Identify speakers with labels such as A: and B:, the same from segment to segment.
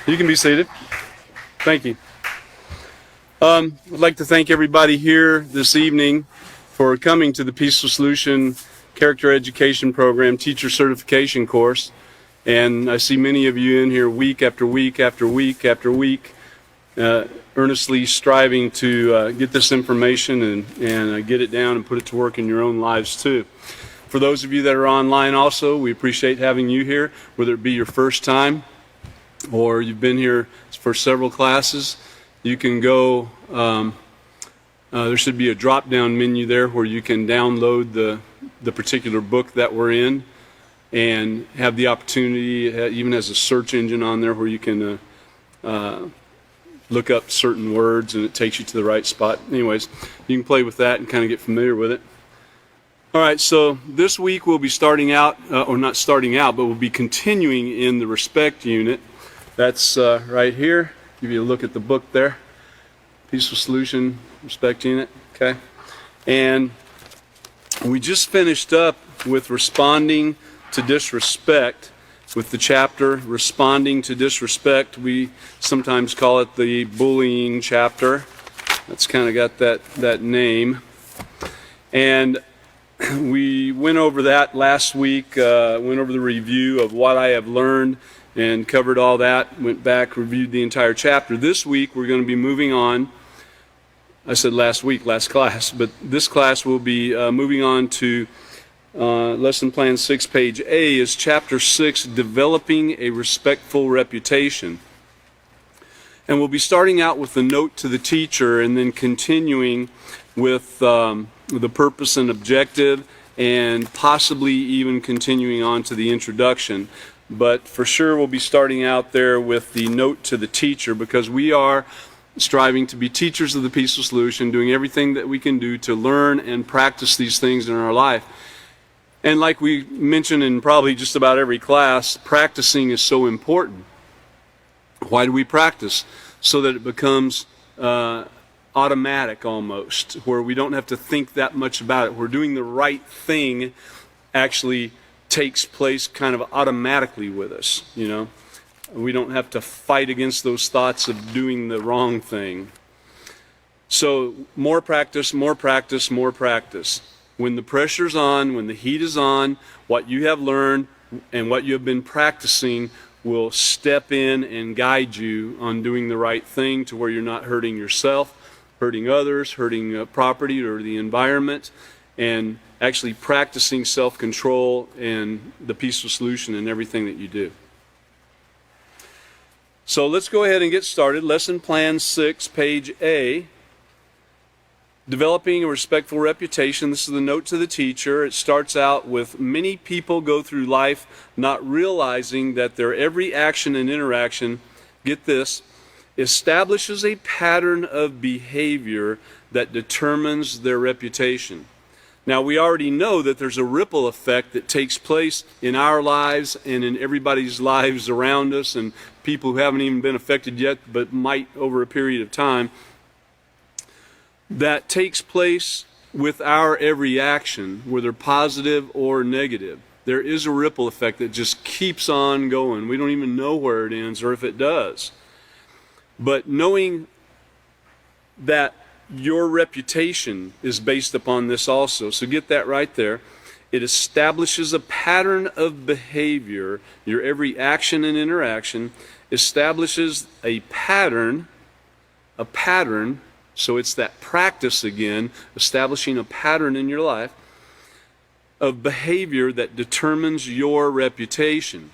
A: You can be seated. Thank you. I'd like to thank everybody here this evening for coming to the Peaceful Solution Character Education Program Teacher Certification course. And I see many of you in here week after week after week after week, earnestly striving to get this information and get it down and put it to work in your own lives too. For those of you that are online also, we appreciate having you here, whether it be your first time or you've been here for several classes. You can go, there should be a drop-down menu there where you can download the particular book that we're in and have the opportunity, even as a search engine on there where you can look up certain words and it takes you to the right spot. Anyways, you can play with that and kind of get familiar with it. All right, so this week we'll be starting out, or not starting out, but we'll be continuing in the respect unit. That's right here. Give you a look at the book there. Peaceful Solution Respect Unit. Okay. And we just finished up with responding to disrespect, with the chapter Responding to Disrespect. We sometimes call it the bullying chapter. That's kind of got that name. And we went over that last week, went over the review of what I have learned and covered all that, went back, reviewed the entire chapter. This week we're going to be moving on. I said last week, last class, but this class will be moving on to Lesson Plan 6, page A, is Chapter 6, Developing a Respectful Reputation. And we'll be starting out with the note to the teacher and then continuing with the purpose and objective and possibly even continuing on to the introduction. But for sure we'll be starting out there with the note to the teacher, because we are striving to be teachers of the Peaceful Solution, doing everything that we can do to learn and practice these things in our life. And like we mentioned in probably just about every class, practicing is so important. Why do we practice? So that it becomes automatic almost, where we don't have to think that much about it. We're doing the right thing actually takes place kind of automatically with us, you know. We don't have to fight against those thoughts of doing the wrong thing. So more practice, more practice, more practice. When the pressure's on, when the heat is on, what you have learned and what you have been practicing will step in and guide you on doing the right thing to where you're not hurting yourself, hurting others, hurting property or the environment, and actually practicing self-control and the Peaceful Solution in everything that you do. So let's go ahead and get started. Lesson Plan 6, page A, Developing a Respectful Reputation. This is the note to the teacher. It starts out with, many people go through life not realizing that their every action and interaction, get this, establishes a pattern of behavior that determines their reputation. Now, we already know that there's a ripple effect that takes place in our lives and in everybody's lives around us, and people who haven't even been affected yet but might over a period of time, that takes place with our every action, whether positive or negative. There is a ripple effect that just keeps on going. We don't even know where it ends or if it does. But knowing that your reputation is based upon this also. So get that right there. It establishes a pattern of behavior. Your every action and interaction establishes a pattern. So it's that practice again, establishing a pattern in your life of behavior that determines your reputation.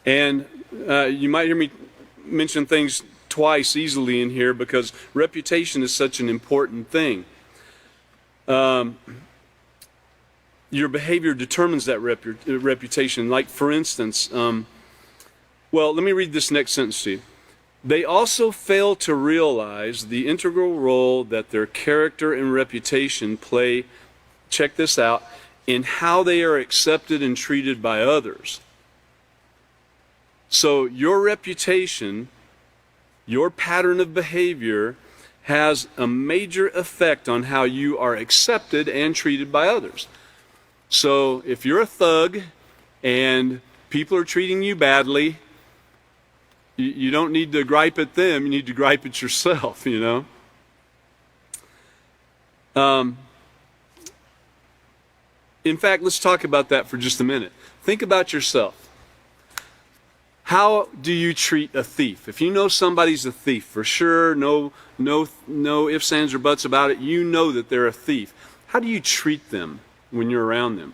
A: And you might hear me mention things twice easily in here because reputation is such an important thing. Your behavior determines that reputation. Like, for instance, well, let me read this next sentence to you. They also fail to realize the integral role that their character and reputation play, check this out, in how they are accepted and treated by others. So your reputation, your pattern of behavior, has a major effect on how you are accepted and treated by others. So if you're a thug and people are treating you badly, You don't need to gripe at them, you need to gripe at yourself, you know. In fact, let's talk about that for just a minute. Think about yourself. How do you treat a thief? If you know somebody's a thief, for sure, no ifs, ands, or buts about it, you know that they're a thief. How do you treat them when you're around them?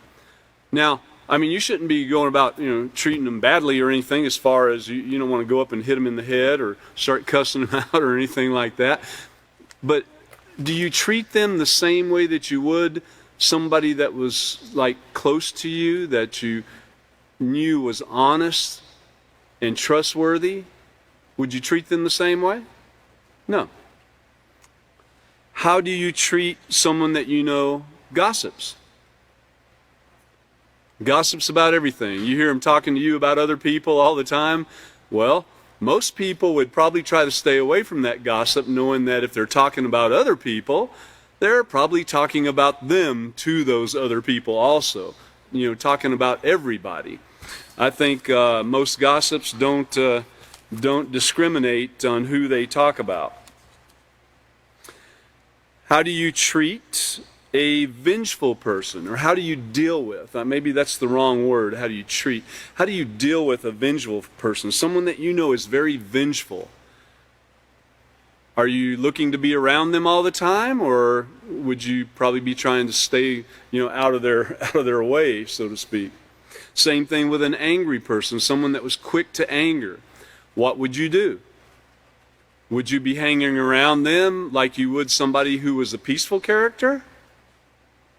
A: Now, I mean, you shouldn't be going about, treating them badly or anything, as far as you don't want to go up and hit them in the head or start cussing them out or anything like that. But do you treat them the same way that you would somebody that was like close to you, that you knew was honest and trustworthy? Would you treat them the same way? No. How do you treat someone that you know gossips? Gossips about everything. You hear them talking to you about other people all the time. Well, most people would probably try to stay away from that gossip, knowing that if they're talking about other people, they're probably talking about them to those other people also. Talking about everybody. I think most gossips don't discriminate on who they talk about. How do you treat a vengeful person, or how do you deal with, maybe that's the wrong word, how do you deal with a vengeful person, someone that you know is very vengeful? Are you looking to be around them all the time, or would you probably be trying to stay, out of their way, so to speak? Same thing with an angry person, someone that was quick to anger. What would you do? Would you be hanging around them like you would somebody who was a peaceful character?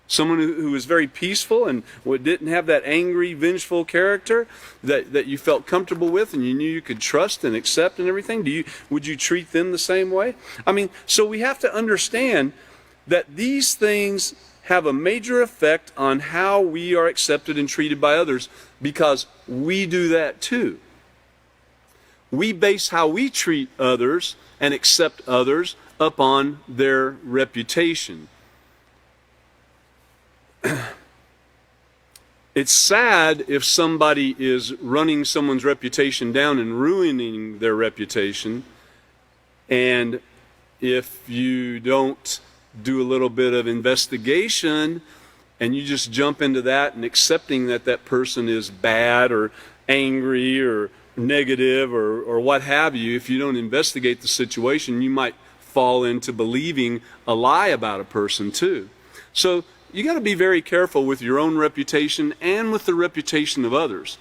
A: Someone who was very peaceful and didn't have that angry, vengeful character that you felt comfortable with and you knew you could trust and accept and everything? Would you treat them the same way? So we have to understand that these things have a major effect on how we are accepted and treated by others, because we do that too. We base how we treat others and accept others upon their reputation. It's sad if somebody is running someone's reputation down and ruining their reputation, and if you don't do a little bit of investigation and you just jump into that and accepting that that person is bad or angry or negative or what have you, if you don't investigate the situation, you might fall into believing a lie about a person too. So you got to be very careful with your own reputation and with the reputation of others.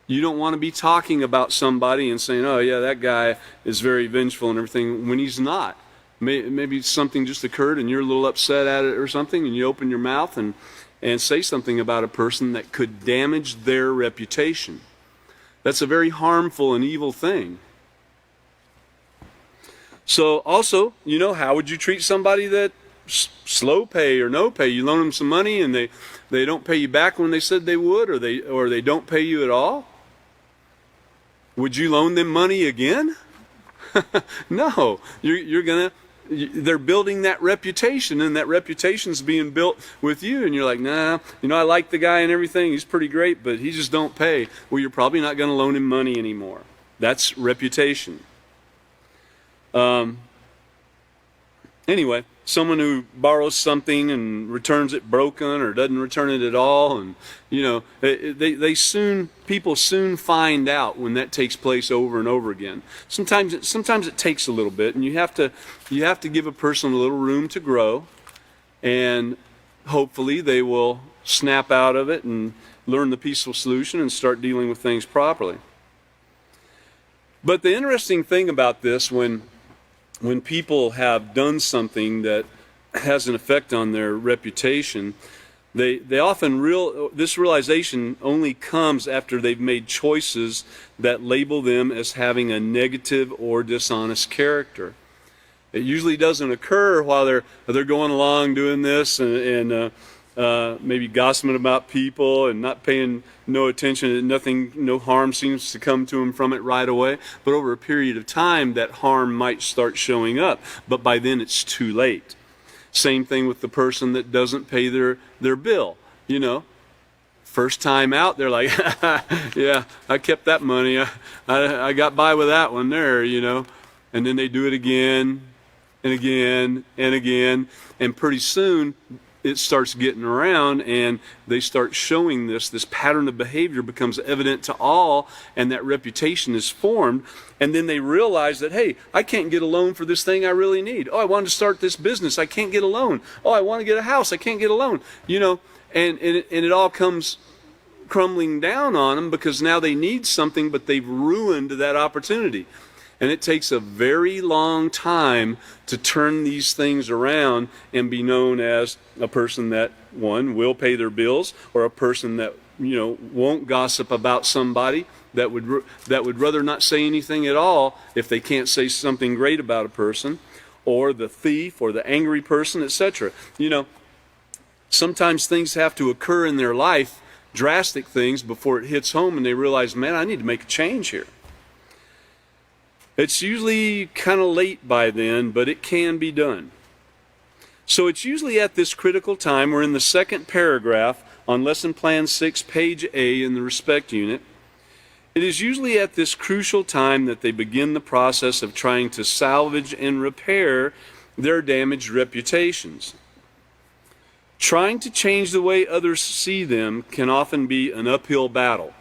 A: You don't want to be talking about somebody and saying, oh yeah, that guy is very vengeful and everything, when he's not. Maybe something just occurred and you're a little upset at it or something, and you open your mouth and say something about a person that could damage their reputation. That's a very harmful and evil thing. So also, how would you treat somebody that slow pay or no pay? You loan them some money and they don't pay you back when they said they would, or they don't pay you at all? Would you loan them money again? No. They're building that reputation, and that reputation's being built with you, and you're like, nah, I like the guy and everything, he's pretty great, but he just don't pay. Well, you're probably not going to loan him money anymore. That's reputation. Anyway, someone who borrows something and returns it broken or doesn't return it at all, and people soon find out when that takes place over and over again. Sometimes it takes a little bit, and you have to give a person a little room to grow, and hopefully they will snap out of it and learn the peaceful solution and start dealing with things properly. But the interesting thing about this, when people have done something that has an effect on their reputation, they often this realization only comes after they've made choices that label them as having a negative or dishonest character. It usually doesn't occur while they're going along doing this and maybe gossiping about people and not paying no attention. No harm seems to come to them from it right away. But over a period of time, that harm might start showing up. But by then, it's too late. Same thing with the person that doesn't pay their bill. First time out, they're like, yeah, I kept that money. I got by with that one there, you know. And then they do it again and again and again. And pretty soon it starts getting around, and they start showing this pattern of behavior becomes evident to all, and that reputation is formed. And then they realize that, hey, I can't get a loan for this thing I really need. Oh, I wanted to start this business. I can't get a loan. Oh, I want to get a house. I can't get a loan. You know, and it all comes crumbling down on them because now they need something, but they've ruined that opportunity. And it takes a very long time to turn these things around and be known as a person that, one, will pay their bills, or a person that, you know, won't gossip about somebody, that would rather not say anything at all if they can't say something great about a person, or the thief, or the angry person, etc. You know, sometimes things have to occur in their life, drastic things, before it hits home and they realize, man, I need to make a change here. It's usually kind of late by then, but it can be done. So it's usually at this critical time. We're in the second paragraph on Lesson Plan 6, page A in the Respect Unit. It is usually at this crucial time that they begin the process of trying to salvage and repair their damaged reputations. Trying to change the way others see them can often be an uphill battle,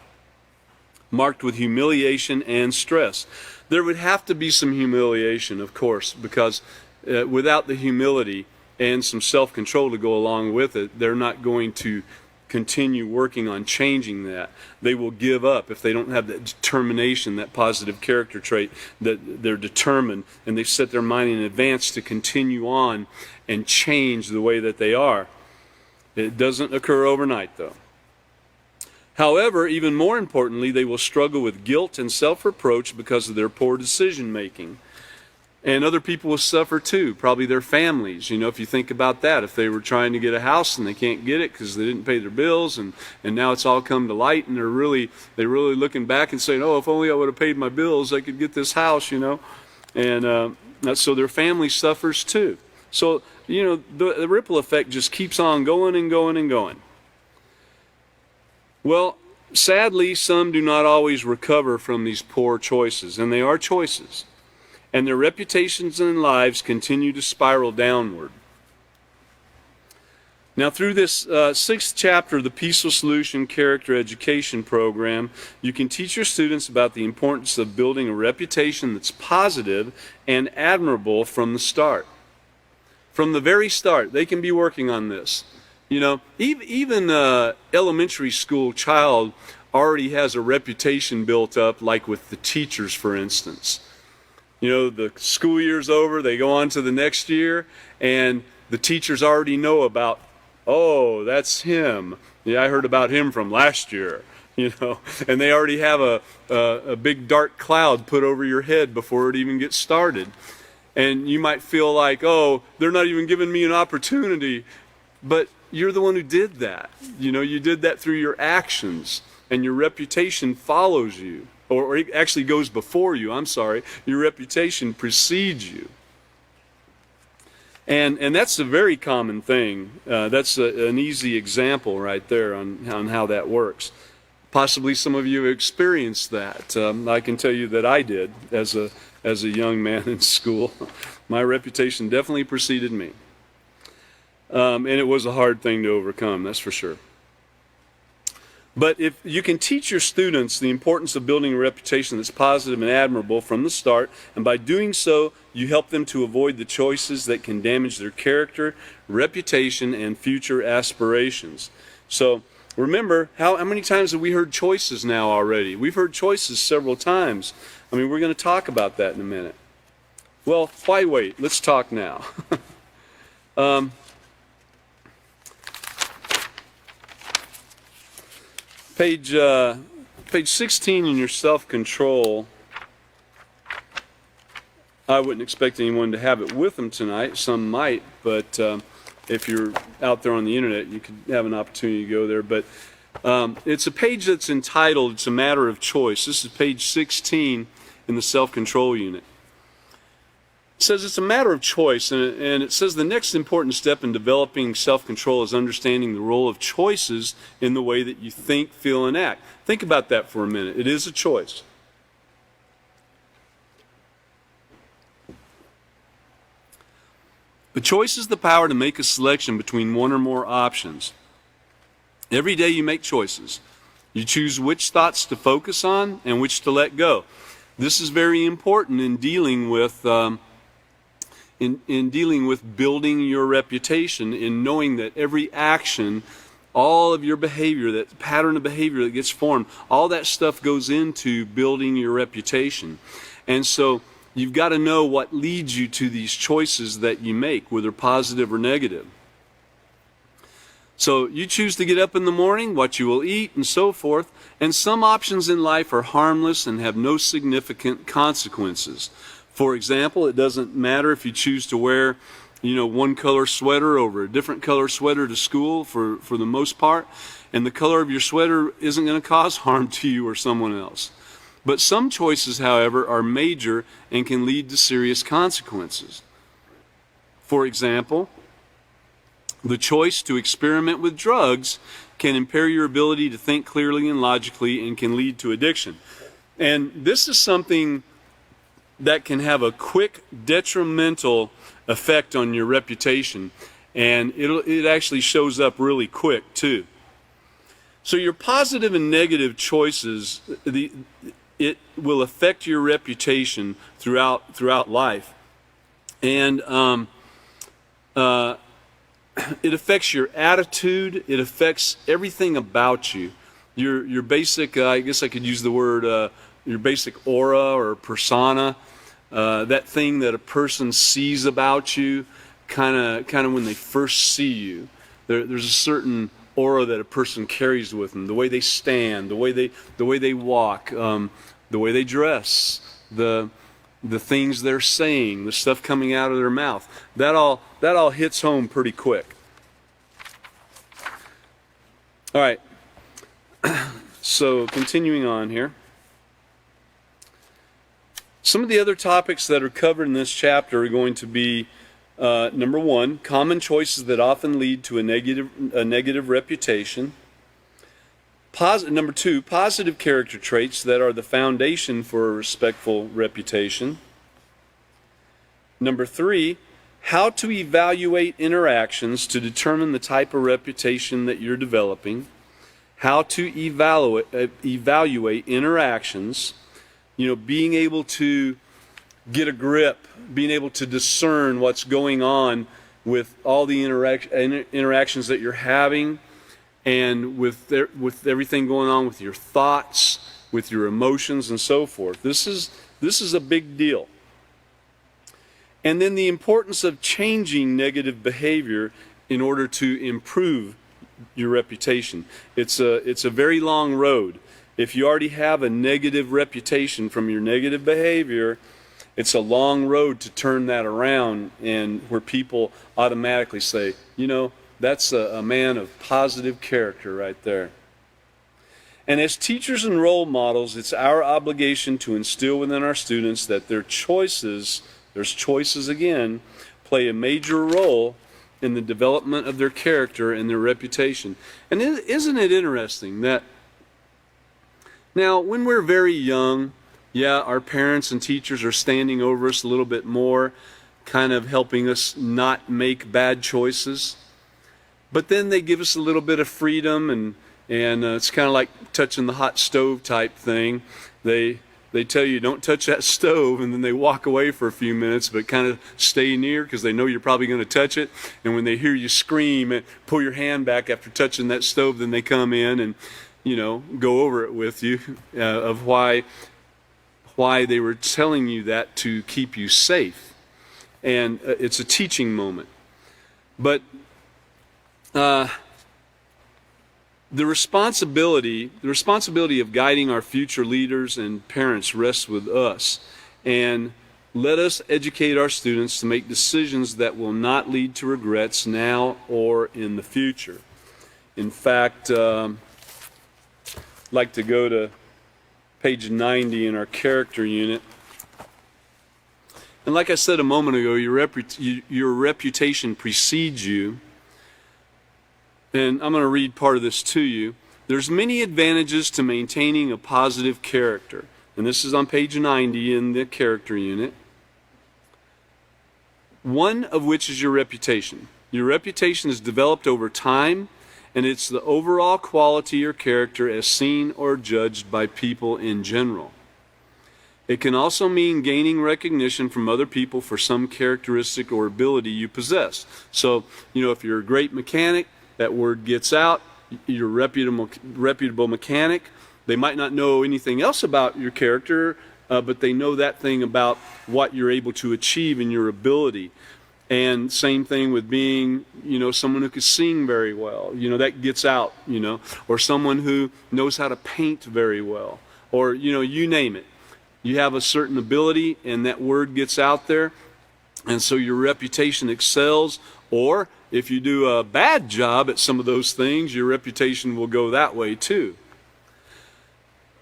A: marked with humiliation and stress. There would have to be some humiliation, of course, because without the humility and some self-control to go along with it, they're not going to continue working on changing that. They will give up if they don't have that determination, that positive character trait, that they're determined and they've set their mind in advance to continue on and change the way that they are. It doesn't occur overnight, though. However, even more importantly, they will struggle with guilt and self-reproach because of their poor decision-making. And other people will suffer too, probably their families. You know, if you think about that, if they were trying to get a house and they can't get it because they didn't pay their bills, and now it's all come to light, and they're really looking back and saying, oh, if only I would have paid my bills, I could get this house, you know. And so their family suffers too. So, you know, the ripple effect just keeps on going and going and going. Well, sadly, some do not always recover from these poor choices, and they are choices. And their reputations and lives continue to spiral downward. Now, through this sixth chapter of the Peaceful Solution Character Education Program, you can teach your students about the importance of building a reputation that's positive and admirable from the start. From the very start, they can be working on this. You know, even an elementary school child already has a reputation built up, like with the teachers, for instance. You know, the school year's over, they go on to the next year, and the teachers already know about, oh, that's him. Yeah, I heard about him from last year, you know. And they already have a big dark cloud put over your head before it even gets started. And you might feel like, oh, they're not even giving me an opportunity. But you're the one who did that. You know, you did that through your actions, and your reputation follows you, or it actually goes before you, I'm sorry. Your reputation precedes you. And that's a very common thing. That's an easy example right there on how that works. Possibly some of you have experienced that. I can tell you that I did as a young man in school. My reputation definitely preceded me. And it was a hard thing to overcome, that's for sure. But if you can teach your students the importance of building a reputation that's positive and admirable from the start, and by doing so, you help them to avoid the choices that can damage their character, reputation, and future aspirations. So remember, how many times have we heard choices now already? We've heard choices several times. I mean, we're going to talk about that in a minute. Well, why wait? Let's talk now. Page 16 in your self-control. I wouldn't expect anyone to have it with them tonight. Some might, but if you're out there on the internet, you could have an opportunity to go there. But it's a page that's entitled, It's a Matter of Choice. This is page 16 in the self-control unit. It says it's a matter of choice, and it says the next important step in developing self-control is understanding the role of choices in the way that you think, feel, and act. Think about that for a minute. It is a choice. The choice is the power to make a selection between one or more options. Every day you make choices. You choose which thoughts to focus on and which to let go. This is very important in dealing with building your reputation, in knowing that every action, all of your behavior, that pattern of behavior that gets formed, all that stuff goes into building your reputation. And so you've got to know what leads you to these choices that you make, whether positive or negative. So you choose to get up in the morning, what you will eat, and so forth. And some options in life are harmless and have no significant consequences. For example, it doesn't matter if you choose to wear, one color sweater over a different color sweater to school for the most part. And the color of your sweater isn't going to cause harm to you or someone else. But some choices, however, are major and can lead to serious consequences. For example, the choice to experiment with drugs can impair your ability to think clearly and logically and can lead to addiction. And this is something that can have a quick detrimental effect on your reputation, and it actually shows up really quick too. So your positive and negative choices, it will affect your reputation throughout life, and it affects your attitude. It affects everything about you. Your basic, I guess I could use the word, your basic aura or persona, that thing that a person sees about you, kind of when they first see you. There's a certain aura that a person carries with them. The way they stand, the way they walk, the way they dress, the things they're saying, the stuff coming out of their mouth. That all hits home pretty quick. All right. So continuing on here. Some of the other topics that are covered in this chapter are going to be, number one, common choices that often lead to a negative reputation. Number two, positive character traits that are the foundation for a respectful reputation. Number three, how to evaluate interactions to determine the type of reputation that you're developing. How to evaluate interactions, being able to get a grip, being able to discern what's going on with all the interactions that you're having, and with everything going on with your thoughts, with your emotions, and so forth. This is a big deal. And then the importance of changing negative behavior in order to improve your reputation. It's a very long road. If you already have a negative reputation from your negative behavior, it's a long road to turn that around, and where people automatically say, that's a man of positive character right there. And as teachers and role models, it's our obligation to instill within our students that their choices, there's choices again, play a major role in the development of their character and their reputation. And isn't it interesting that now when we're very young, our parents and teachers are standing over us a little bit more, kind of helping us not make bad choices. But then they give us a little bit of freedom, and it's kind of like touching the hot stove type thing. They tell you don't touch that stove, and then they walk away for a few minutes, but kind of stay near because they know you're probably going to touch it. And when they hear you scream and pull your hand back after touching that stove, then they come in and go over it with you of why they were telling you that to keep you safe. And it's a teaching moment. But the responsibility of guiding our future leaders and parents rests with us. And let us educate our students to make decisions that will not lead to regrets now or in the future. In fact, I'd like to go to page 90 in our character unit. And like I said a moment ago, your reputation precedes you. And I'm going to read part of this to you. There's many advantages to maintaining a positive character. And this is on page 90 in the character unit. One of which is your reputation. Your reputation is developed over time, and it's the overall quality or character as seen or judged by people in general. It can also mean gaining recognition from other people for some characteristic or ability you possess. So, if you're a great mechanic, that word gets out. You're a reputable mechanic. They might not know anything else about your character, but they know that thing about what you're able to achieve in your ability. And same thing with being, someone who can sing very well. That gets out, or someone who knows how to paint very well, or, you name it. You have a certain ability, and that word gets out there, and so your reputation excels. Or if you do a bad job at some of those things, your reputation will go that way too.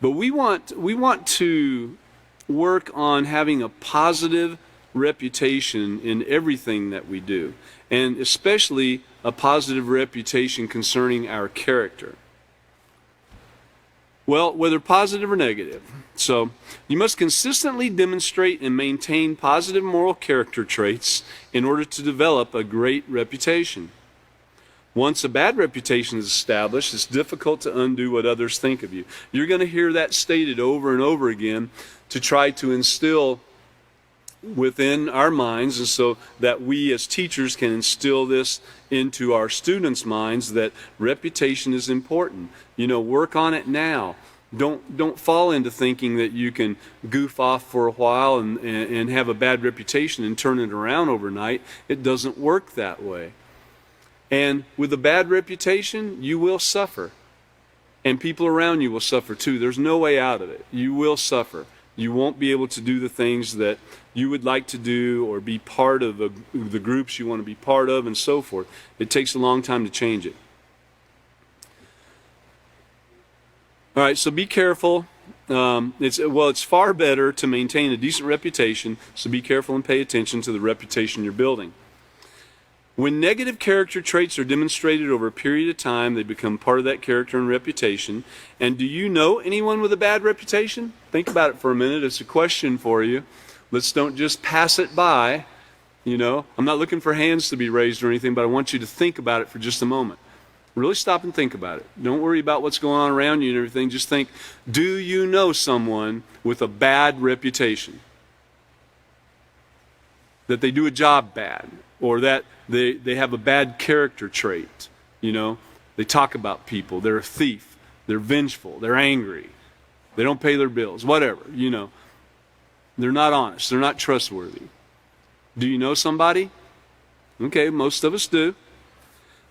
A: But we want to work on having a positive reputation in everything that we do, and especially a positive reputation concerning our character. Well, whether positive or negative. So, you must consistently demonstrate and maintain positive moral character traits in order to develop a great reputation. Once a bad reputation is established, it's difficult to undo what others think of you. You're going to hear that stated over and over again to try to instill within our minds, and so that we as teachers can instill this into our students' minds, that reputation is important. Work on it now. Don't fall into thinking that you can goof off for a while and have a bad reputation and turn it around overnight. It doesn't work that way. And with a bad reputation, you will suffer. And people around you will suffer too. There's no way out of it. You will suffer. You won't be able to do the things that you would like to do, or be part of the groups you want to be part of, and so forth. It takes a long time to change it. All right, so be careful. It's far better to maintain a decent reputation, so be careful and pay attention to the reputation you're building. When negative character traits are demonstrated over a period of time, they become part of that character and reputation. And do you know anyone with a bad reputation? Think about it for a minute. It's a question for you. Let's don't just pass it by. I'm not looking for hands to be raised or anything, but I want you to think about it for just a moment. Really stop and think about it. Don't worry about what's going on around you and everything. Just think, do you know someone with a bad reputation? That they do a job bad, or that they have a bad character trait. They talk about people. They're a thief. They're vengeful. They're angry. They don't pay their bills. Whatever, They're not honest. They're not trustworthy. Do you know somebody? Okay, most of us do.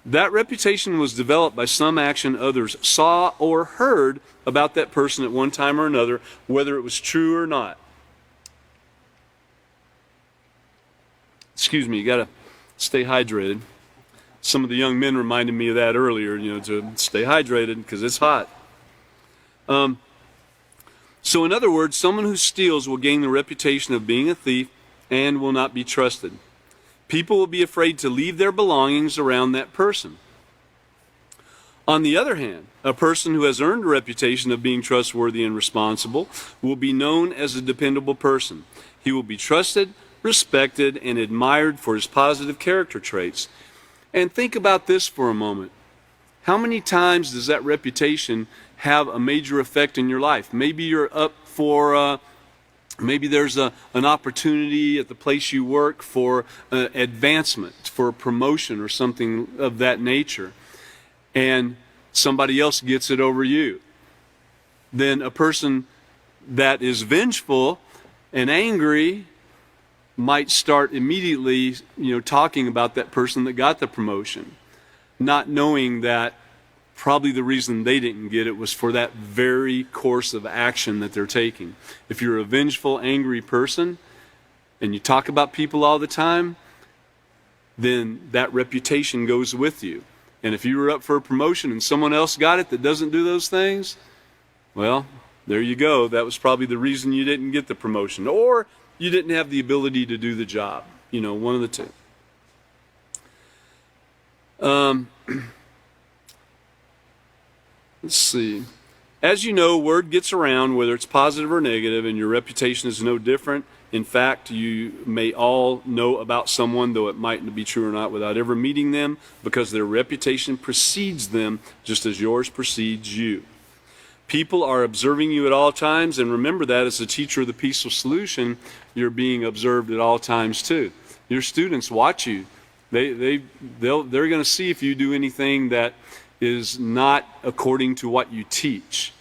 A: That reputation was developed by some action others saw or heard about that person at one time or another, whether it was true or not. Excuse me, you got to stay hydrated. Some of the young men reminded me of that earlier, to stay hydrated because it's hot. So in other words, someone who steals will gain the reputation of being a thief and will not be trusted. People will be afraid to leave their belongings around that person. On the other hand, a person who has earned a reputation of being trustworthy and responsible will be known as a dependable person. He will be trusted, respected, and admired for his positive character traits. And think about this for a moment. How many times does that reputation have a major effect in your life? Maybe you're up for, maybe there's an opportunity at the place you work for advancement, for a promotion or something of that nature, and somebody else gets it over you. Then a person that is vengeful and angry might start immediately, talking about that person that got the promotion, not knowing that probably the reason they didn't get it was for that very course of action that they're taking. If you're a vengeful, angry person and you talk about people all the time, then that reputation goes with you. And if you were up for a promotion and someone else got it that doesn't do those things, well, there you go. That was probably the reason you didn't get the promotion. Or you didn't have the ability to do the job. One of the two. Let's see. As you know, word gets around, whether it's positive or negative, and your reputation is no different. In fact, you may all know about someone, though it might be true or not, without ever meeting them, because their reputation precedes them, just as yours precedes you. People are observing you at all times, and remember that as a teacher of the Peaceful Solution, you're being observed at all times too. Your students watch you. They're going to see if you do anything that is not according to what you teach.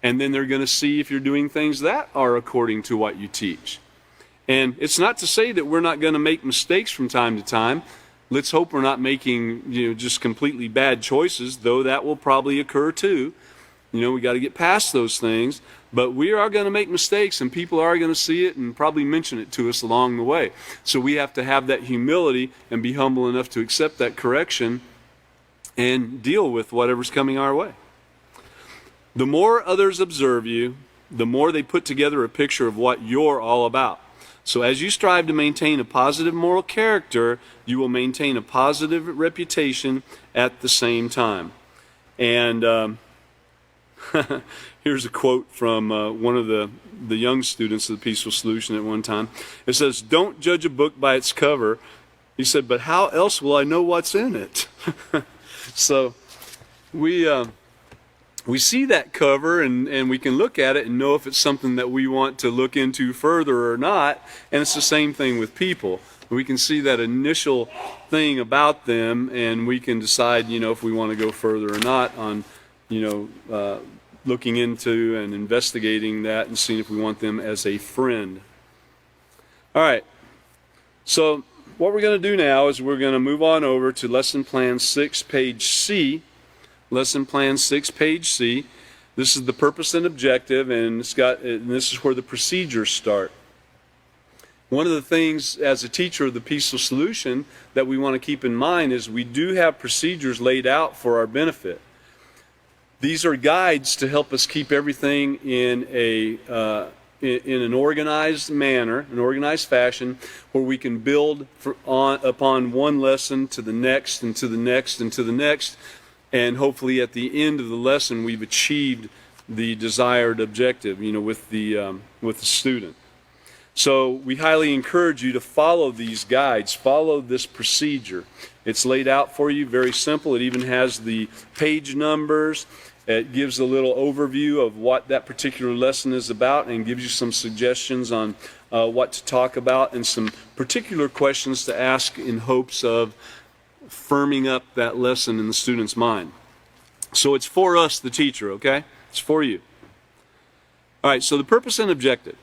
A: And then they're going to see if you're doing things that are according to what you teach. And it's not to say that we're not going to make mistakes from time to time. Let's hope we're not making, just completely bad choices, though that will probably occur too. We got to get past those things. But we are going to make mistakes, and people are going to see it and probably mention it to us along the way. So we have to have that humility and be humble enough to accept that correction and deal with whatever's coming our way. The more others observe you, the more they put together a picture of what you're all about. So as you strive to maintain a positive moral character, you will maintain a positive reputation at the same time. And here's a quote from one of the young students of the Peaceful Solution at one time. It says, "Don't judge a book by its cover." He said, "But how else will I know what's in it?" So we see that cover and we can look at it and know if it's something that we want to look into further or not. And it's the same thing with people. We can see that initial thing about them, and we can decide, if we want to go further or not on, looking into and investigating that and seeing if we want them as a friend. All right. So what we're going to do now is we're going to move on over to Lesson Plan 6, page C. Lesson Plan 6, page C. This is the purpose and objective, and this is where the procedures start. One of the things as a teacher of the Peaceful Solution that we want to keep in mind is we do have procedures laid out for our benefit. These are guides to help us keep everything in an organized manner, an organized fashion, where we can build upon one lesson to the next and to the next and to the next. And hopefully at the end of the lesson we've achieved the desired objective, with the student. So we highly encourage you to follow these guides, follow this procedure. It's laid out for you, very simple. It even has the page numbers. It gives a little overview of what that particular lesson is about and gives you some suggestions on what to talk about and some particular questions to ask in hopes of firming up that lesson in the student's mind. So it's for us, the teacher, okay? It's for you. All right, so the purpose and objective.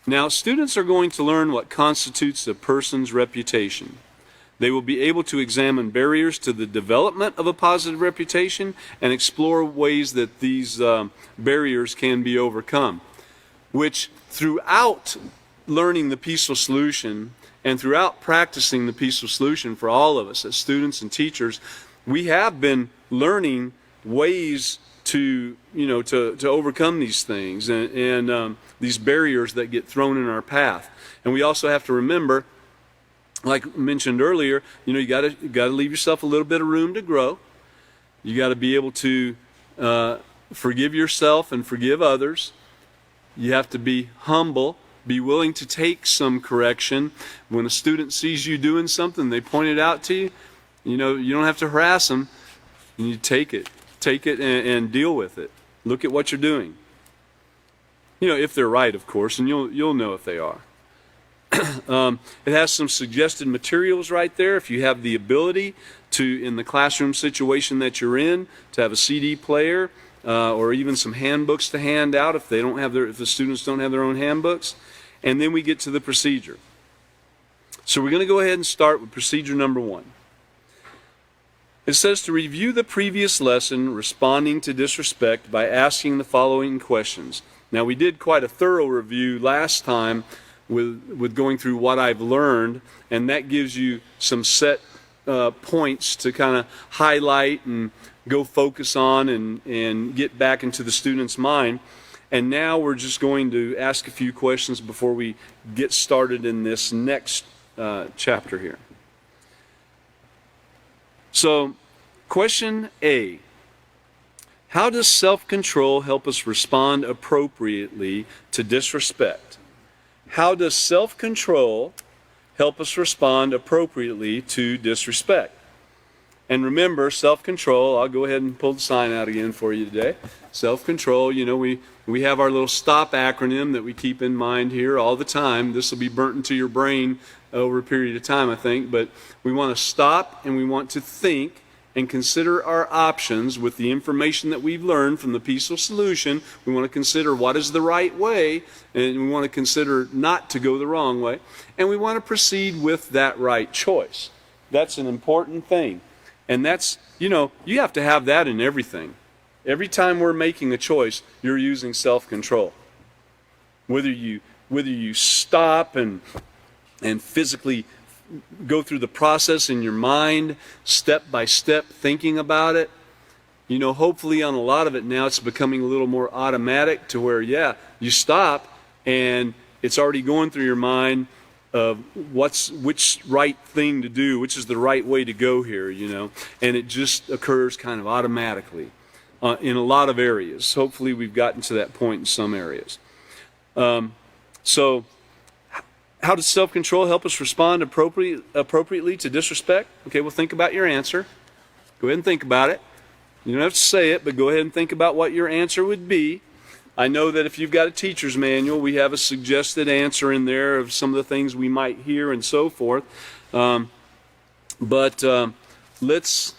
A: Now, students are going to learn what constitutes a person's reputation. They will be able to examine barriers to the development of a positive reputation and explore ways that these barriers can be overcome, which throughout learning the Peaceful Solution and throughout practicing the Peaceful Solution for all of us as students and teachers, we have been learning ways to overcome these things and these barriers that get thrown in our path. And we also have to remember, like mentioned earlier, you got to leave yourself a little bit of room to grow. You got to be able to forgive yourself and forgive others. You have to be humble. Be willing to take some correction. When a student sees you doing something, they point it out to you, you don't have to harass them. You take it and deal with it. Look at what you're doing. If they're right, of course, and you'll know if they are. It has some suggested materials right there. If you have the ability to, in the classroom situation that you're in, to have a CD player or even some handbooks to hand out if the students don't have their own handbooks. And then we get to the procedure. So we're going to go ahead and start with procedure number 1. It says to review the previous lesson, responding to disrespect by asking the following questions. Now, we did quite a thorough review last time with going through what I've learned, and that gives you some set points to kind of highlight and go focus on and get back into the student's mind. And now we're just going to ask a few questions before we get started in this next chapter here. So, question A. How does self-control help us respond appropriately to disrespect? How does self-control help us respond appropriately to disrespect? And remember, self-control, I'll go ahead and pull the sign out again for you today. Self-control, you know, we have our little STOP acronym that we keep in mind here all the time. This will be burnt into your brain over a period of time, I think. But we want to stop and we want to think and consider our options with the information that we've learned from the peaceful solution. We want to consider what is the right way, and we want to consider not to go the wrong way, and we want to proceed with that right choice. That's an important thing. And that's, you know, you have to have that in everything. Every time we're making a choice, you're using self-control. Whether you stop and physically go through the process in your mind, step by step, thinking about it. You know, hopefully on a lot of it now it's becoming a little more automatic to where, yeah, you stop and it's already going through your mind of which right thing to do, which is the right way to go here, you know. And it just occurs kind of automatically in a lot of areas. Hopefully we've gotten to that point in some areas. So how does self-control help us respond appropriately to disrespect? Okay, well, think about your answer. Go ahead and think about it. You don't have to say it, but go ahead and think about what your answer would be. I know that if you've got a teacher's manual, we have a suggested answer in there of some of the things we might hear and so forth. But let's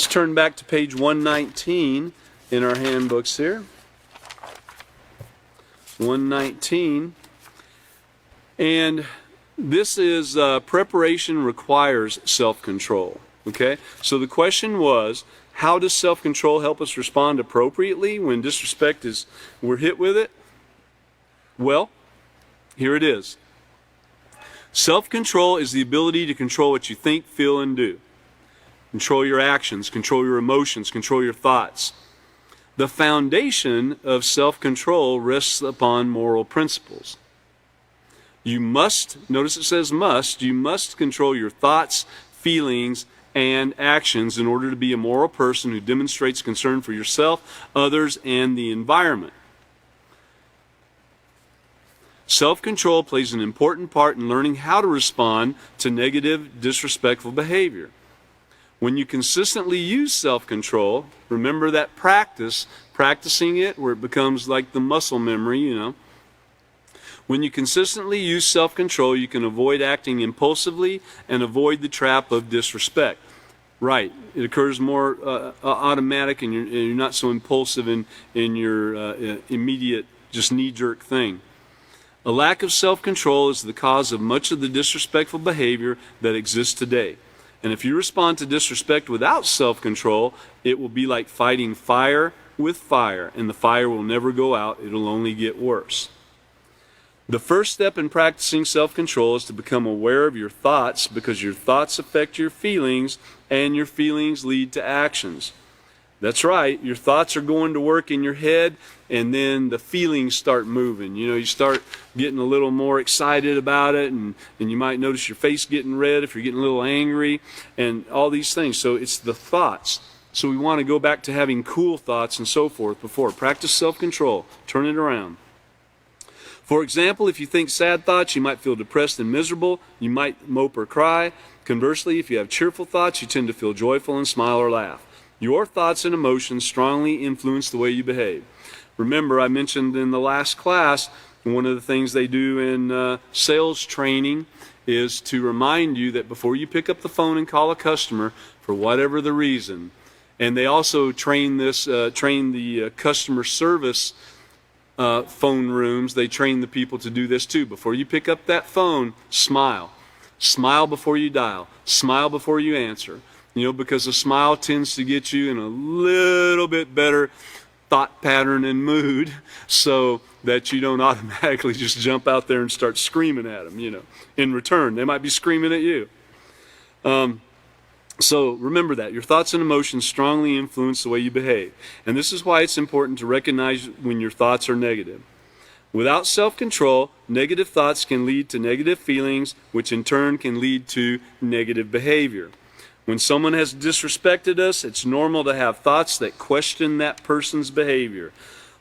A: turn back to page 119 in our handbooks here. 119. And this is preparation requires self-control. Okay? So the question was, how does self-control help us respond appropriately when disrespect we're hit with it? Well, here it is. Self-control is the ability to control what you think, feel, and do. Control your actions, control your emotions, control your thoughts. The foundation of self-control rests upon moral principles. You must, notice it says must, you must control your thoughts, feelings, and actions in order to be a moral person who demonstrates concern for yourself, others, and the environment. Self-control plays an important part in learning how to respond to negative, disrespectful behavior. When you consistently use self-control, remember that practicing it where it becomes like the muscle memory, you know. When you consistently use self-control, you can avoid acting impulsively and avoid the trap of disrespect. Right. It occurs more automatic, and you're not so impulsive in your immediate, just knee-jerk thing. A lack of self-control is the cause of much of the disrespectful behavior that exists today. And if you respond to disrespect without self-control, it will be like fighting fire with fire, and the fire will never go out. It'll only get worse. The first step in practicing self-control is to become aware of your thoughts, because your thoughts affect your feelings and your feelings lead to actions. That's right, your thoughts are going to work in your head and then the feelings start moving. You know, you start getting a little more excited about it, and you might notice your face getting red if you're getting a little angry and all these things. So it's the thoughts. So we want to go back to having cool thoughts and so forth before. Practice self-control. Turn it around. For example, if you think sad thoughts, you might feel depressed and miserable. You might mope or cry. Conversely, if you have cheerful thoughts, you tend to feel joyful and smile or laugh. Your thoughts and emotions strongly influence the way you behave. Remember, I mentioned in the last class, one of the things they do in sales training is to remind you that before you pick up the phone and call a customer, for whatever the reason, and they also train the customer service phone rooms, they train the people to do this too. Before you pick up that phone, smile. Smile before you dial. Smile before you answer. You know, because a smile tends to get you in a little bit better thought pattern and mood, so that you don't automatically just jump out there and start screaming at them, you know. In return, they might be screaming at you. So remember that. Your thoughts and emotions strongly influence the way you behave. And this is why it's important to recognize when your thoughts are negative. Without self-control, negative thoughts can lead to negative feelings, which in turn can lead to negative behavior. When someone has disrespected us, it's normal to have thoughts that question that person's behavior.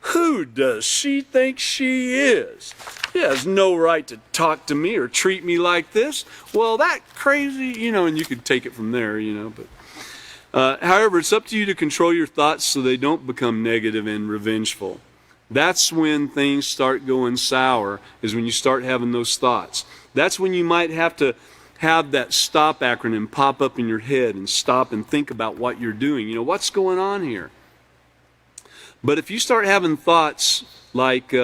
A: Who does she think she is? She has no right to talk to me or treat me like this. Well, that crazy, and you could take it from there, but however, it's up to you to control your thoughts so they don't become negative and revengeful. That's when things start going sour, is when you start having those thoughts. That's when you might have to have that STOP acronym pop up in your head and stop and think about what you're doing. What's going on here? But if you start having thoughts like,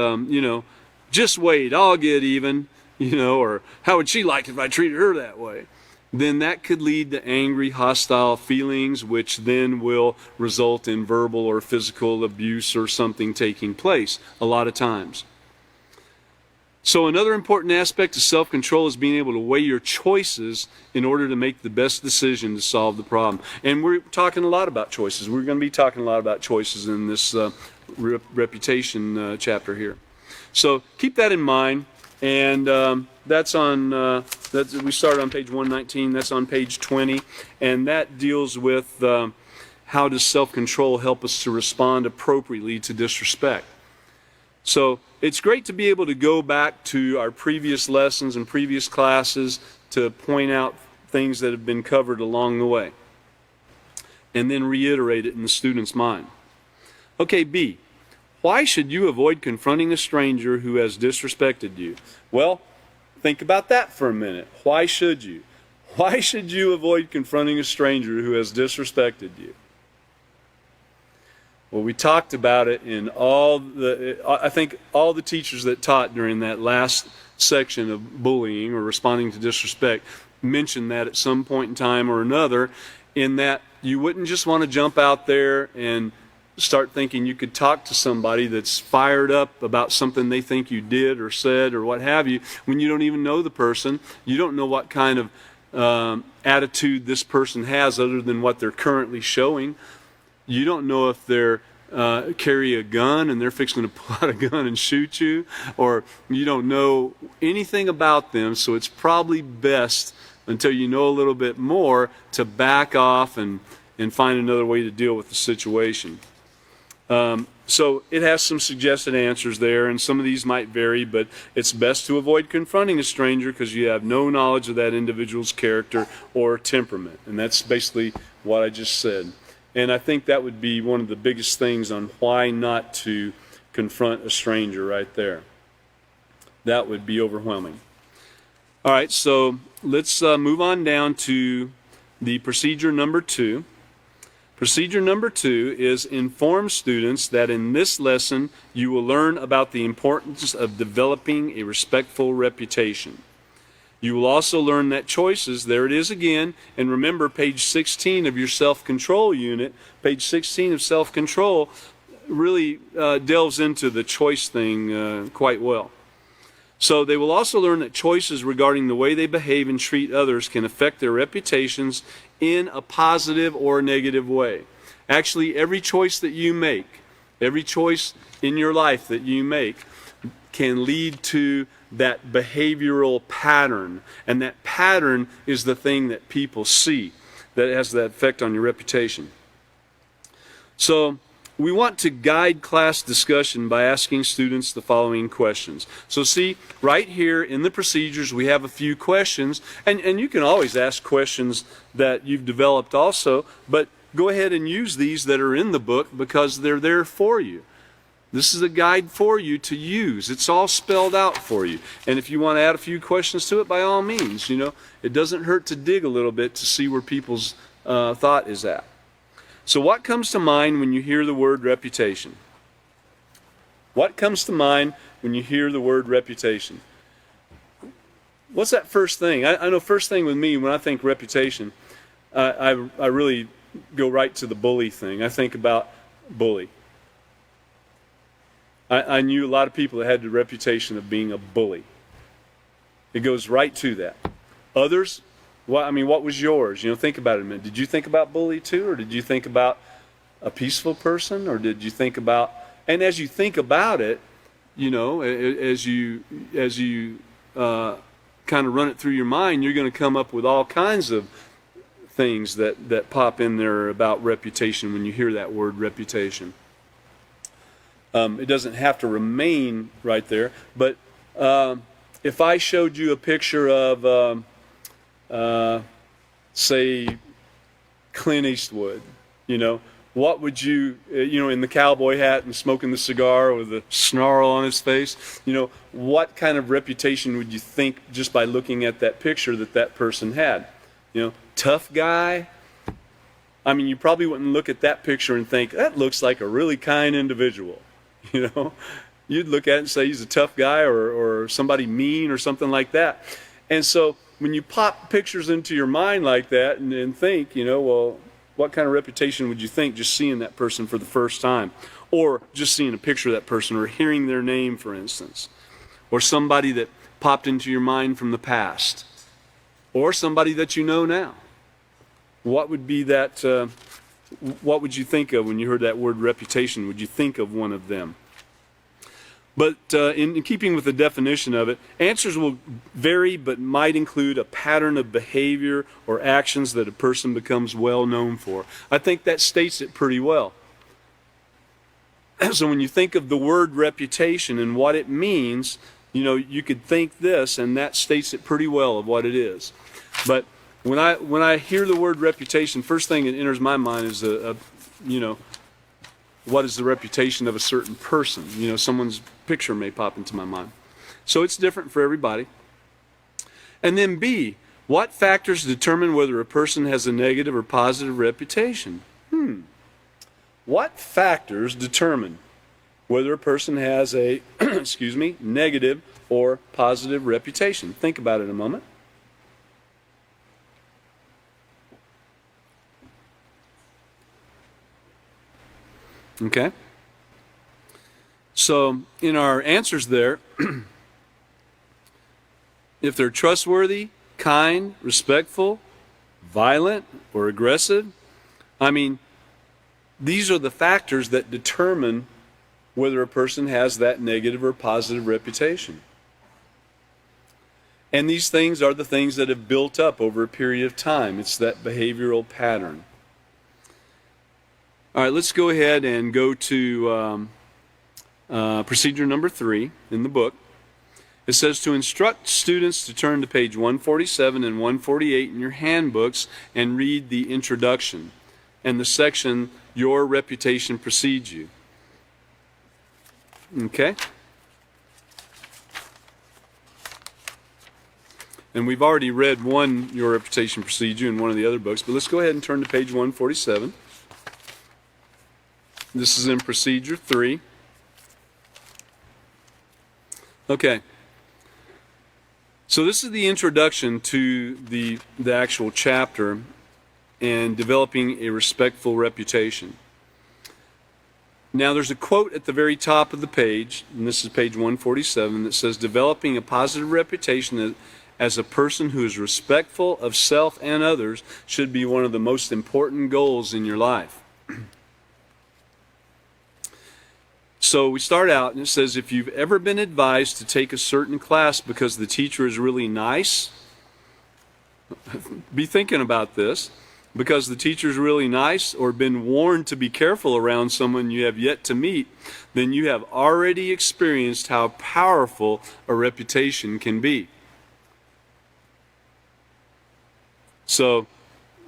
A: just wait, I'll get even, or how would she like it if I treated her that way? Then that could lead to angry, hostile feelings, which then will result in verbal or physical abuse or something taking place a lot of times. So another important aspect of self-control is being able to weigh your choices in order to make the best decision to solve the problem. And we're talking a lot about choices. We're going to be talking a lot about choices in this reputation chapter here. So keep that in mind. And that's on, we started on page 119. That's on page 20. And that deals with how does self-control help us to respond appropriately to disrespect. So it's great to be able to go back to our previous lessons and previous classes to point out things that have been covered along the way and then reiterate it in the student's mind. Okay, B. Why should you avoid confronting a stranger who has disrespected you? Well, think about that for a minute. Why should you? Why should you avoid confronting a stranger who has disrespected you? Well, we talked about it in I think all the teachers that taught during that last section of bullying or responding to disrespect mentioned that at some point in time or another, in that you wouldn't just want to jump out there and start thinking you could talk to somebody that's fired up about something they think you did or said or what have you, when you don't even know the person. You don't know what kind of attitude this person has other than what they're currently showing. You don't know if they're carry a gun and they're fixing to pull out a gun and shoot you, or you don't know anything about them. So it's probably best, until you know a little bit more, to back off and find another way to deal with the situation. So it has some suggested answers there, and some of these might vary, but it's best to avoid confronting a stranger because you have no knowledge of that individual's character or temperament. And that's basically what I just said. And I think that would be one of the biggest things on why not to confront a stranger right there. That would be overwhelming. All right, so let's move on down to the procedure number 2. Procedure number 2 is inform students that in this lesson you will learn about the importance of developing a respectful reputation. You will also learn that choices, there it is again, and remember page 16 of your self-control unit, page 16 of self-control really delves into the choice thing quite well. So they will also learn that choices regarding the way they behave and treat others can affect their reputations in a positive or negative way. Actually, every choice that you make, every choice in your life that you make can lead to that behavioral pattern, and that pattern is the thing that people see that has that effect on your reputation. So we want to guide class discussion by asking students the following questions. So see, right here in the procedures we have a few questions, and you can always ask questions that you've developed also, but go ahead and use these that are in the book because they're there for you. This is a guide for you to use. It's all spelled out for you. And if you want to add a few questions to it, by all means, it doesn't hurt to dig a little bit to see where people's thought is at. So what comes to mind when you hear the word reputation? What comes to mind when you hear the word reputation? What's that first thing? I know first thing with me, when I think reputation, I really go right to the bully thing. I think about bully. I knew a lot of people that had the reputation of being a bully. It goes right to that. Others, What was yours? Think about it a minute. Did you think about bully too, or did you think about a peaceful person, or did you think about? And as you think about it, as you kind of run it through your mind, you're going to come up with all kinds of things that pop in there about reputation when you hear that word reputation. It doesn't have to remain right there, but if I showed you a picture of, say, Clint Eastwood, what would you, in the cowboy hat and smoking the cigar with a snarl on his face, what kind of reputation would you think just by looking at that picture that person had? Tough guy. You probably wouldn't look at that picture and think, that looks like a really kind individual. You'd look at it and say he's a tough guy or somebody mean or something like that. And so when you pop pictures into your mind like that and think, what kind of reputation would you think just seeing that person for the first time? Or just seeing a picture of that person, or hearing their name, for instance. Or somebody that popped into your mind from the past. Or somebody that you know now. What would be that, what would you think of when you heard that word reputation? Would you think of one of them? But in keeping with the definition of it, answers will vary but might include a pattern of behavior or actions that a person becomes well known for. I think that states it pretty well. So when you think of the word reputation and what it means, you could think this, and that states it pretty well of what it is. But when I hear the word reputation, first thing that enters my mind is what is the reputation of a certain person? Someone's picture may pop into my mind. So it's different for everybody. And then B, what factors determine whether a person has a negative or positive reputation? What factors determine whether a person has a, negative or positive reputation? Think about it a moment. Okay? So, in our answers there, if they're trustworthy, kind, respectful, violent, or aggressive, these are the factors that determine whether a person has that negative or positive reputation. And these things are the things that have built up over a period of time. It's that behavioral pattern. All right, let's go ahead and go to procedure number 3 in the book. It says to instruct students to turn to page 147 and 148 in your handbooks and read the introduction and the section, Your Reputation Precedes You. Okay? And we've already read one, Your Reputation Precedes You, in one of the other books, but let's go ahead and turn to page 147. This is in procedure 3. Okay. So this is the introduction to the actual chapter and developing a respectful reputation. Now there's a quote at the very top of the page, and this is page 147, that says, developing a positive reputation as a person who is respectful of self and others should be one of the most important goals in your life. So we start out, and it says, if you've ever been advised to take a certain class because the teacher is really nice, be thinking about this. Because the teacher is really nice, or been warned to be careful around someone you have yet to meet, then you have already experienced how powerful a reputation can be. So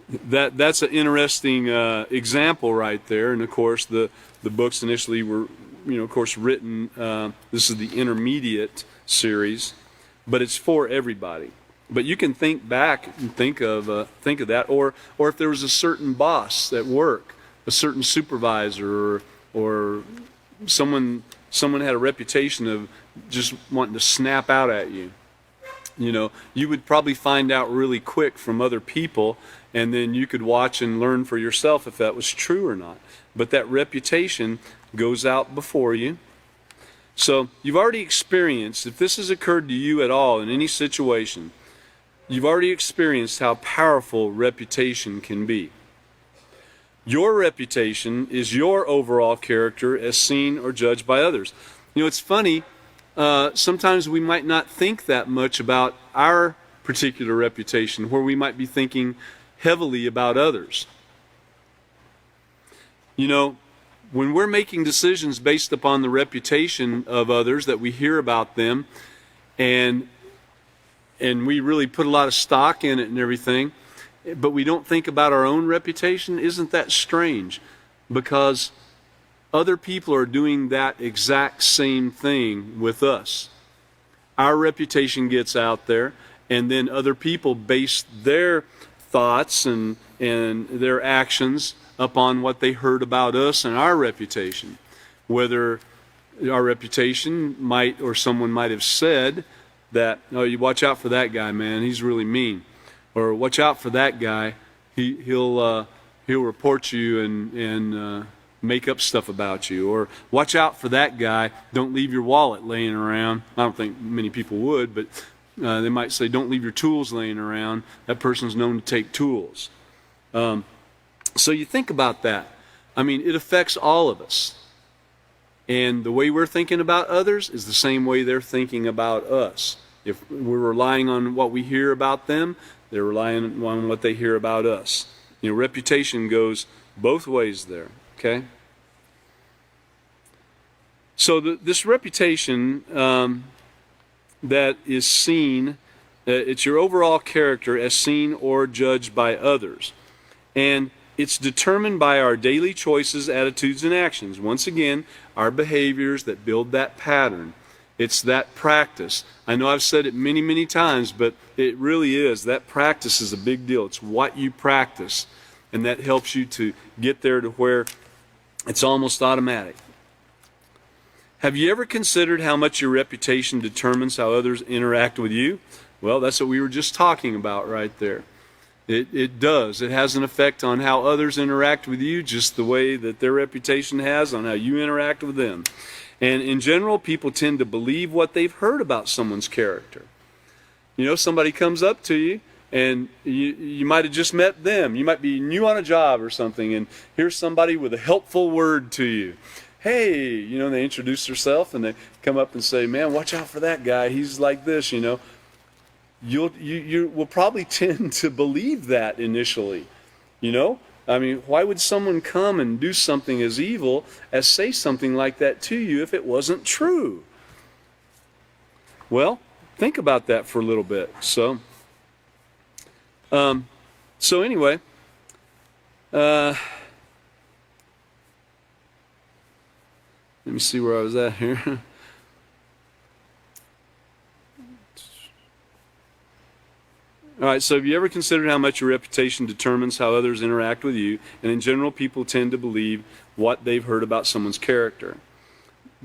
A: that's an interesting example right there. And of course, the books initially were, of course, written. This is the intermediate series, but it's for everybody. But you can think back and think of that, or if there was a certain boss at work, a certain supervisor, or someone had a reputation of just wanting to snap out at you. You would probably find out really quick from other people, and then you could watch and learn for yourself if that was true or not. But that reputation goes out before you. So you've already experienced, if this has occurred to you at all in any situation, You've already experienced how powerful reputation can be. Your reputation is your overall character as seen or judged by others. You know, it's funny, sometimes we might not think that much about our particular reputation, where we might be thinking heavily about others. You know, when we're making decisions based upon the reputation of others, that we hear about them, and we really put a lot of stock in it and everything, but we don't think about our own reputation, isn't that strange? Because other people are doing that exact same thing with us. Our reputation gets out there, and then other people base their thoughts and their actions upon what they heard about us and our reputation. Whether our reputation might, or someone might have said that, oh, you watch out for that guy, man, he's really mean. Or watch out for that guy, he'll report you and make up stuff about you. Or watch out for that guy, don't leave your wallet laying around. I don't think many people would, but they might say, don't leave your tools laying around. That person's known to take tools. So you think about that. I mean, it affects all of us. And the way we're thinking about others is the same way they're thinking about us. If we're relying on what we hear about them, they're relying on what they hear about us. You know, reputation goes both ways there, okay? So this reputation that is seen, it's your overall character as seen or judged by others. And it's determined by our daily choices, attitudes, and actions. Once again, our behaviors that build that pattern. It's that practice. I know I've said it many, many times, but it really is. That practice is a big deal. It's what you practice. And that helps you to get there to where it's almost automatic. Have you ever considered how much your reputation determines how others interact with you? Well, that's what we were just talking about right there. It does. It has an effect on how others interact with you, just the way that their reputation has on how you interact with them. And in general, people tend to believe what they've heard about someone's character. You know, somebody comes up to you, and you might have just met them. You might be new on a job or something, and here's somebody with a helpful word to you. Hey, you know, they introduce themselves, and they come up and say, man, watch out for that guy. He's like this, you know. You will probably tend to believe that initially, you know. I mean, why would someone come and do something as evil as say something like that to you if it wasn't true? Well, think about that for a little bit. So anyway, let me see where I was at here. All right, so have you ever considered how much your reputation determines how others interact with you? And in general, people tend to believe what they've heard about someone's character.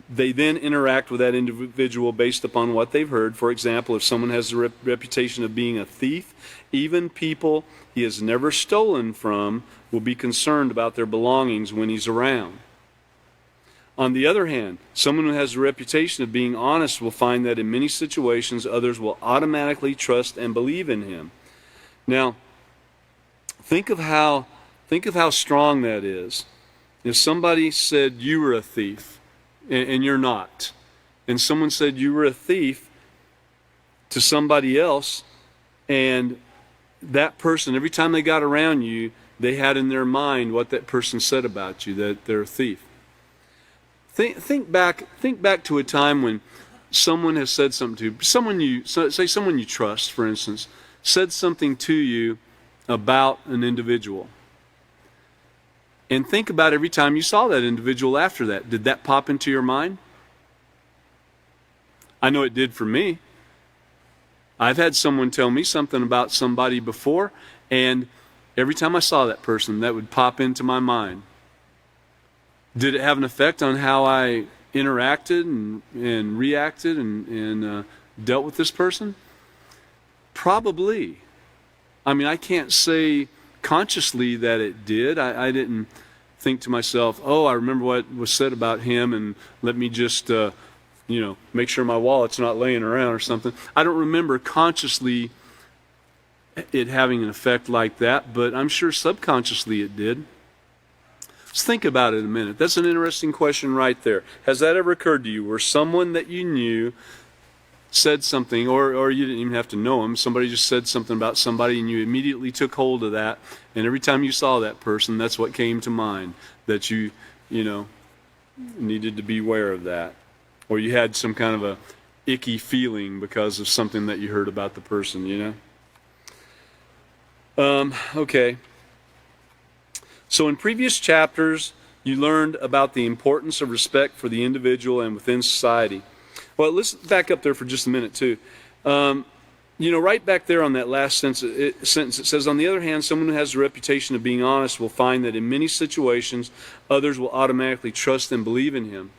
A: They then interact with that individual based upon what they've heard. For example, if someone has a reputation of being a thief, even people he has never stolen from will be concerned about their belongings when he's around. On the other hand, someone who has a reputation of being honest will find that in many situations others will automatically trust and believe in him. Now, think of how strong that is. If somebody said you were a thief and you're not, and someone said you were a thief to somebody else, and that person, every time they got around you, they had in their mind what that person said about you, that they're a thief. Think back to a time when someone has said something to you, someone you trust, for instance, said something to you about an individual. And think about every time you saw that individual after that. Did that pop into your mind? I know it did for me. I've had someone tell me something about somebody before, and every time I saw that person, that would pop into my mind. Did it have an effect on how I interacted and reacted and dealt with this person? Probably. I mean, I can't say consciously that it did. I didn't think to myself, oh, I remember what was said about him, and let me just, make sure my wallet's not laying around or something. I don't remember consciously it having an effect like that, but I'm sure subconsciously it did. Let's think about it a minute. That's an interesting question right there. Has that ever occurred to you where someone that you knew said something, or you didn't even have to know them, somebody just said something about somebody and you immediately took hold of that, and every time you saw that person, that's what came to mind, that you needed to be aware of that, or you had some kind of a icky feeling because of something that you heard about the person, Okay. So in previous chapters, you learned about the importance of respect for the individual and within society. Well, let's back up there for just a minute, too. Right back there on that last sentence, it says, on the other hand, someone who has a reputation of being honest will find that in many situations, others will automatically trust and believe in him.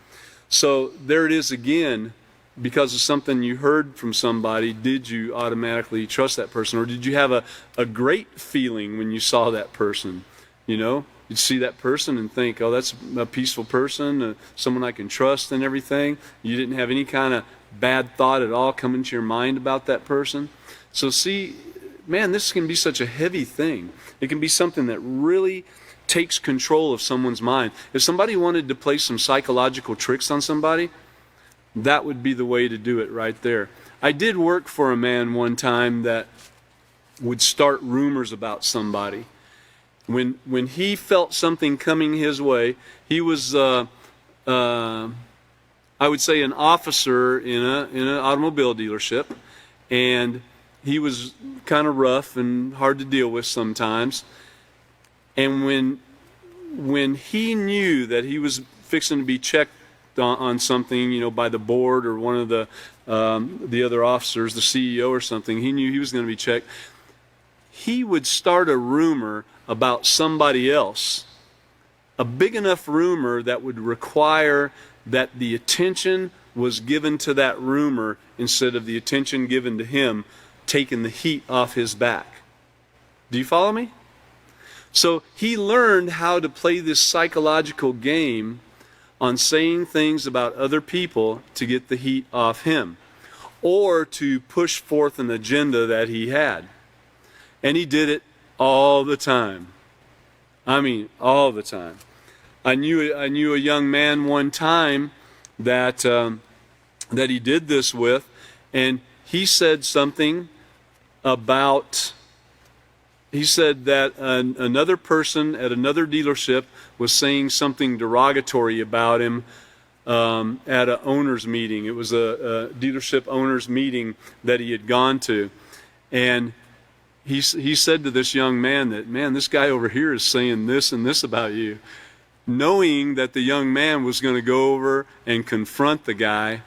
A: So there it is again. Because of something you heard from somebody, did you automatically trust that person? Or did you have a great feeling when you saw that person? You'd see that person and think, oh, that's a peaceful person, someone I can trust and everything. You didn't have any kind of bad thought at all come into your mind about that person. So see, man, this can be such a heavy thing. It can be something that really takes control of someone's mind. If somebody wanted to play some psychological tricks on somebody, that would be the way to do it right there. I did work for a man one time that would start rumors about somebody. When he felt something coming his way, he was, I would say, an officer in an automobile dealership, and he was kind of rough and hard to deal with sometimes. And when he knew that he was fixing to be checked on something, by the board or one of the other officers, the CEO or something, he knew he was going to be checked. He would start a rumor about somebody else, a big enough rumor that would require that the attention was given to that rumor instead of the attention given to him, taking the heat off his back. Do you follow me? So he learned how to play this psychological game on saying things about other people to get the heat off him, or to push forth an agenda that he had. And he did it all the time. I mean, all the time. I knew a young man one time that he did this with, and he said something about, he said that another person at another dealership was saying something derogatory about him at an owner's meeting. It was a dealership owner's meeting that he had gone to. And he said to this young man that, man, this guy over here is saying this and this about you, knowing that the young man was going to go over and confront the guy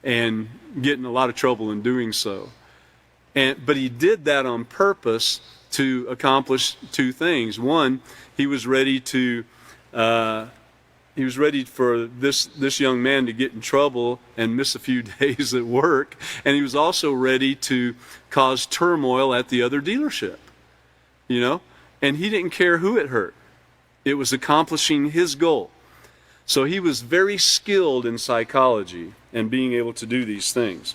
A: and get in a lot of trouble in doing so. But he did that on purpose to accomplish two things. One, he was ready for this young man to get in trouble and miss a few days at work, and he was also ready to cause turmoil at the other dealership, and he didn't care who it hurt. It was accomplishing his goal. So he was very skilled in psychology and being able to do these things.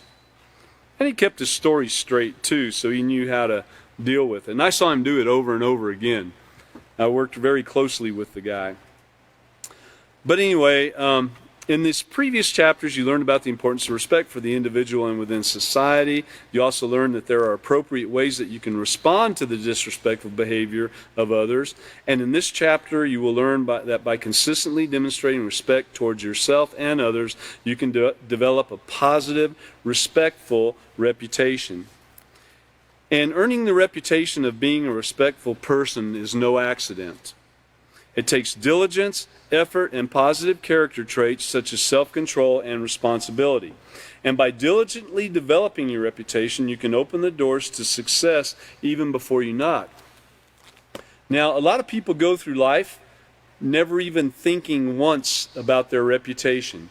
A: And he kept his story straight too, so he knew how to deal with it. And I saw him do it over and over again. I worked very closely with the guy. But anyway, in these previous chapters, you learned about the importance of respect for the individual and within society. You also learned that there are appropriate ways that you can respond to the disrespectful behavior of others. And in this chapter, you will learn that by consistently demonstrating respect towards yourself and others, you can develop a positive, respectful reputation. And earning the reputation of being a respectful person is no accident. It takes diligence, effort, and positive character traits such as self-control and responsibility. And by diligently developing your reputation, you can open the doors to success even before you knock. Now, a lot of people go through life never even thinking once about their reputation.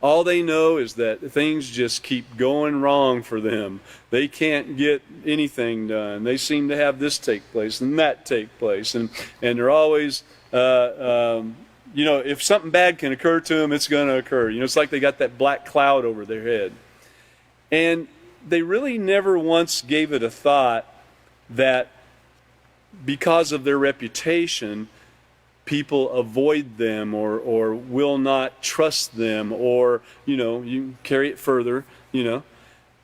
A: All they know is that things just keep going wrong for them. They can't get anything done. They seem to have this take place and that take place. And they're always, if something bad can occur to them, it's going to occur. It's like they got that black cloud over their head. And they really never once gave it a thought that because of their reputation, people avoid them or will not trust them, or, you carry it further,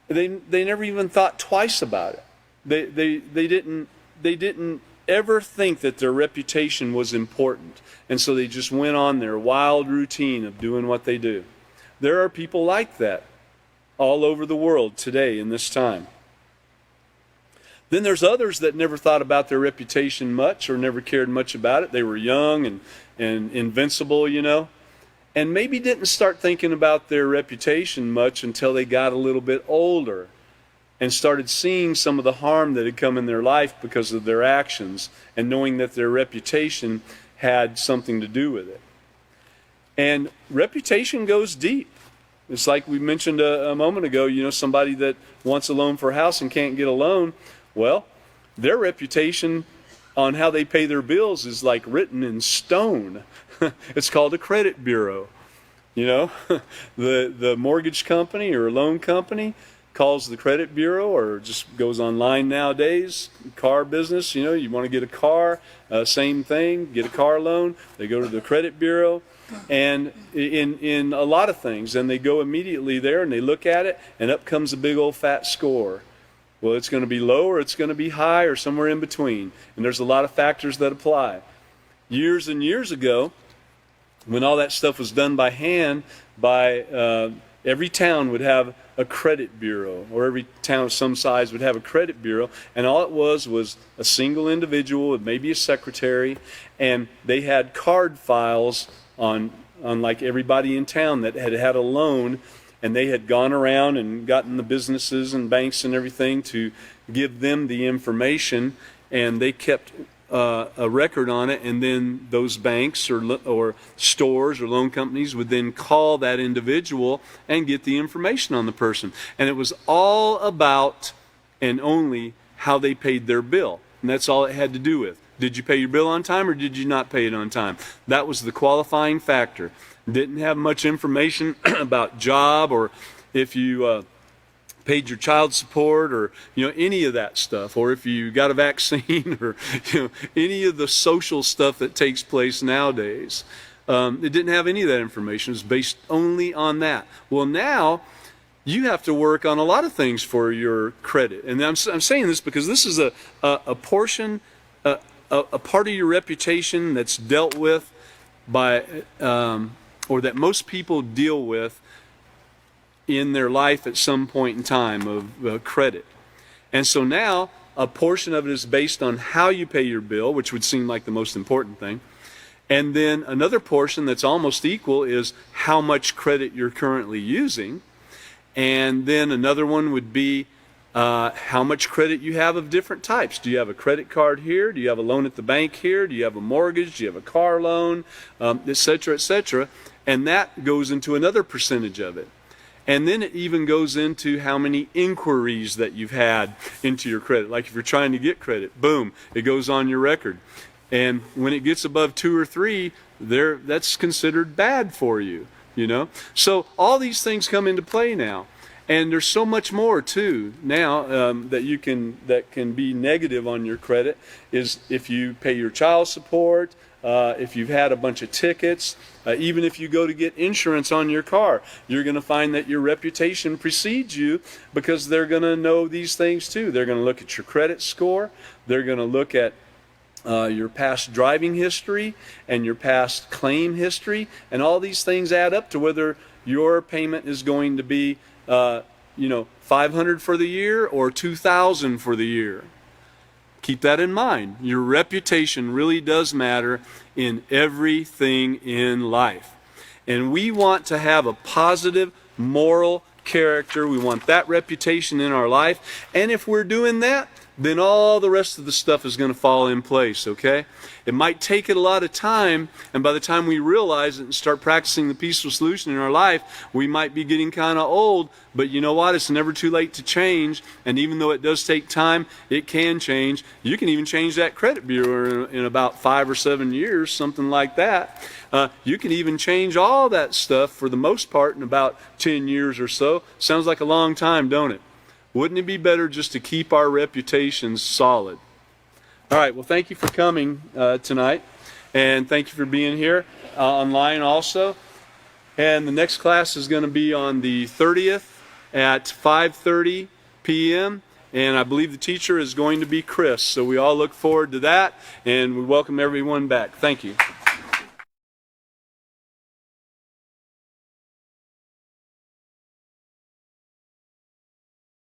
A: they never even thought twice about it. They didn't ever think that their reputation was important, and so they just went on their wild routine of doing what they do. There are people like that all over the world today in this time. Then there's others that never thought about their reputation much or never cared much about it. They were young and invincible, and maybe didn't start thinking about their reputation much until they got a little bit older and started seeing some of the harm that had come in their life because of their actions, and knowing that their reputation had something to do with it. And reputation goes deep. It's like we mentioned a moment ago, somebody that wants a loan for a house and can't get a loan. Well, their reputation on how they pay their bills is like written in stone. It's called a credit bureau. The mortgage company or loan company calls the credit bureau, or just goes online nowadays. Car business, you want to get a car, same thing, get a car loan. They go to the credit bureau, and in a lot of things, and they go immediately there and they look at it, and up comes a big old fat score. Well, it's going to be low, or it's going to be high, or somewhere in between. And there's a lot of factors that apply. Years and years ago, when all that stuff was done by hand, every town would have a credit bureau, or every town of some size would have a credit bureau, and all it was a single individual with maybe a secretary, and they had card files on like everybody in town that had a loan, and they had gone around and gotten the businesses and banks and everything to give them the information, and they kept a record on it, and then those banks or stores or loan companies would then call that individual and get the information on the person. And it was all about and only how they paid their bill. And that's all it had to do with. Did you pay your bill on time, or did you not pay it on time? That was the qualifying factor. Didn't have much information about job, or if you paid your child support, or any of that stuff, or if you got a vaccine, or any of the social stuff that takes place nowadays. It didn't have any of that information. It was based only on that. Well, now you have to work on a lot of things for your credit, and I'm saying this because this is a portion, a part of your reputation that's dealt with by or that most people deal with in their life at some point in time of credit. And so now a portion of it is based on how you pay your bill, which would seem like the most important thing. And then another portion that's almost equal is how much credit you're currently using. And then another one would be how much credit you have of different types. Do you have a credit card here? Do you have a loan at the bank here? Do you have a mortgage? Do you have a car loan? Et cetera, et cetera. And that goes into another percentage of it. And then it even goes into how many inquiries that you've had into your credit. Like if you're trying to get credit, boom, it goes on your record. And when it gets above 2 or 3, that's considered bad for you, So all these things come into play now. And there's so much more too now that can be negative on your credit. Is if you pay your child support, if you've had a bunch of tickets, even if you go to get insurance on your car, you're going to find that your reputation precedes you, because they're going to know these things too. They're going to look at your credit score. They're going to look at your past driving history and your past claim history, and all these things add up to whether your payment is going to be $500 for the year or $2,000 for the year. Keep that in mind. Your reputation really does matter in everything in life. And we want to have a positive moral character. We want that reputation in our life. And if we're doing that, then all the rest of the stuff is going to fall in place, okay? It might take it a lot of time, and by the time we realize it and start practicing the peaceful solution in our life, we might be getting kind of old, but you know what? It's never too late to change, and even though it does take time, it can change. You can even change that credit bureau in about 5 or 7 years, something like that. You can even change all that stuff for the most part in about 10 years or so. Sounds like a long time, don't it? Wouldn't it be better just to keep our reputations solid? All right, well, thank you for coming tonight, and thank you for being here online also. And the next class is going to be on the 30th at 5:30 p.m., and I believe the teacher is going to be Chris. So we all look forward to that, and we welcome everyone back. Thank you.